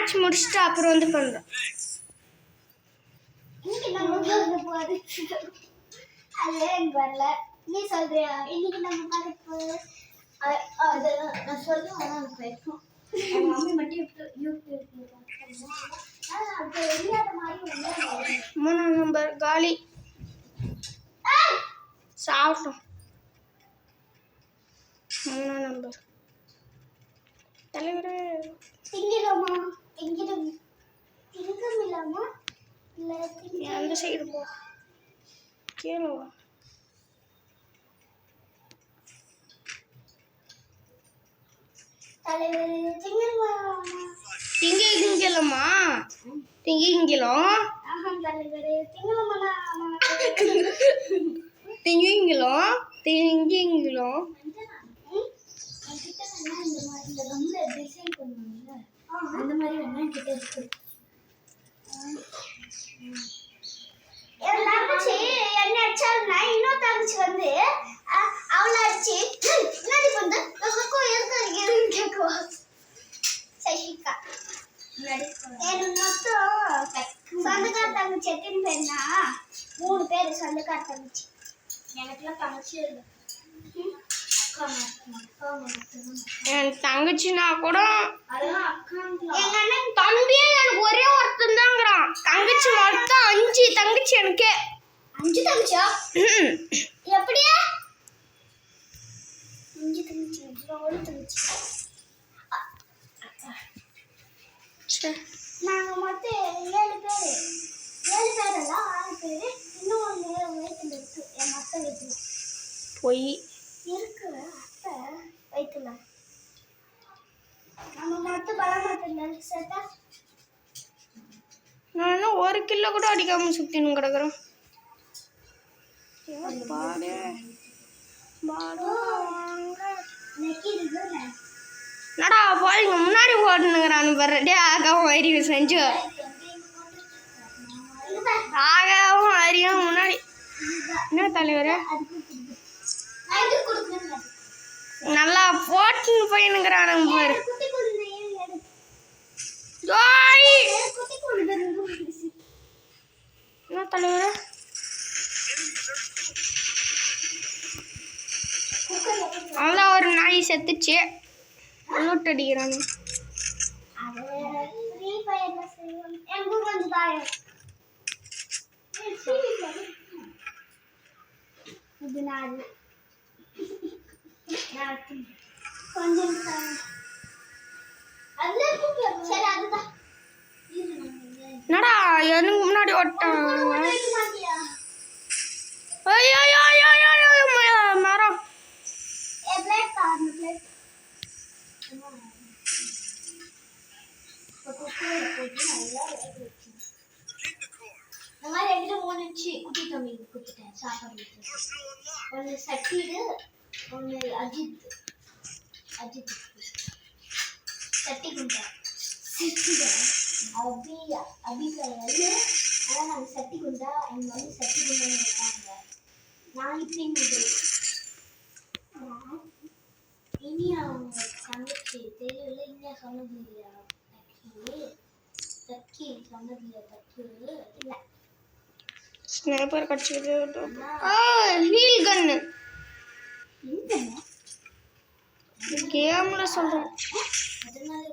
Match முடிச்சிட்டு அப்புறம் வந்து பண்றோம். இன்னைக்கு நம்ம பார்க்க போறது அல்லேன் வரல. நீ சொல்றியா இன்னைக்கு நம்ம பார்க்க போறது? அது நான் சொல்லுவேன். ஆனா பேசும் மம்மி மட்டும் யூடியூப்ல அது தெரியாத மாதிரி வந்து 3 நம்பர் காலி சாப்பிட்டோம். 3 நம்பர் தலைவரே திங்கிரமா திங்கிரம் திங்கம் இல்லாமா இல்ல அந்த சைடு போ கேளு. தலைவர் திங்கிரமா திங்கிலம்மா திங்கிலம் தலைவர் திங்கிரமா திங்கிலம் திங்கிலம் இந்த ரொம்ப டிசைன் பண்ணுவாங்கல்ல அந்த மாதிரி வேணா கிட்ட இருக்கு. என் தங்கச்சி என்ன அடிச்சாங்கன்னா இன்னொரு தங்கச்சி வந்து அவளை அடிச்சு என்னடி பண்ண இருக்கு கேட்குவா. சசிகா எனக்கு மொத்தம் சொந்தக்கார தங்கச்சி எத்தனை பேர்னா 3 பேர் சொந்தக்கார தங்கச்சி. எனக்குலாம் தங்கச்சி இல்லை. என் தங்கச்சினா கூட எங்க அண்ணன் தம்பியே எனக்கு ஒரே ஒருத்தன் தாங்கிறான். தங்கச்சி மொத்தம் 5 தங்கச்சி எனக்கு. 5 தங்கச்சியா? எப்படியா 5 தங்கச்சி? ஒரு தங்கச்சி. நாங்க மொத்தம் 7 பேர். 7 பேரல்ல 6 பேர். இன்னும் வயிற்றுல இருக்கு என் அத்தை வயிற்றுல. போய் இருக்கு அத்தை வயிற்றுல. நம்ம மொத்தம் பலமாத்தில சேர்த்தா நான் 1 கிலோ கூட அடிக்காம சுத்தின்னு கிடக்குறேன். பாடு நடா போய் முன்னாடி ஓடுனுங்கிறானு பரடே ஆகவும் அறிவும் செஞ்சு ஆகவும் அறியும் முன்னாடி. என்ன தலைவர் நல்லா போட்டுன்னு போயினுங்கிறானு பாரு. என்ன தலைவர் அதான் ஒரு நாய் செத்துச்சு. லூட் அடிக்கிறானு என்னடா எனக்கு முன்னாடி ஓட்டான் மரம். இந்த மாதிரி எங்கிட்ட 3 இன்ச்சு குட்டி தம்பி கொடுத்துட்டேன் சாப்பாடு. ஒன்று சட்டீடு, ஒன்று அஜித் சட்டி குண்டா அபிப்பிராயம். ஆனால் நாங்கள் சட்டி குண்டா எங்கள் வந்து சட்டி குண்டான்னு இருக்காங்க. நான் இப்படின்னு இனி அவங்க தங்கச்சி தெரியல. இனியா சொன்னது இல்லையா தக்கி சொன்னது இல்லையா தக்கு இல்லை ஸ்னைப்பர் கட்சிது. ஹீல் கன்னு கேம்ல சொல்றேன். அதனால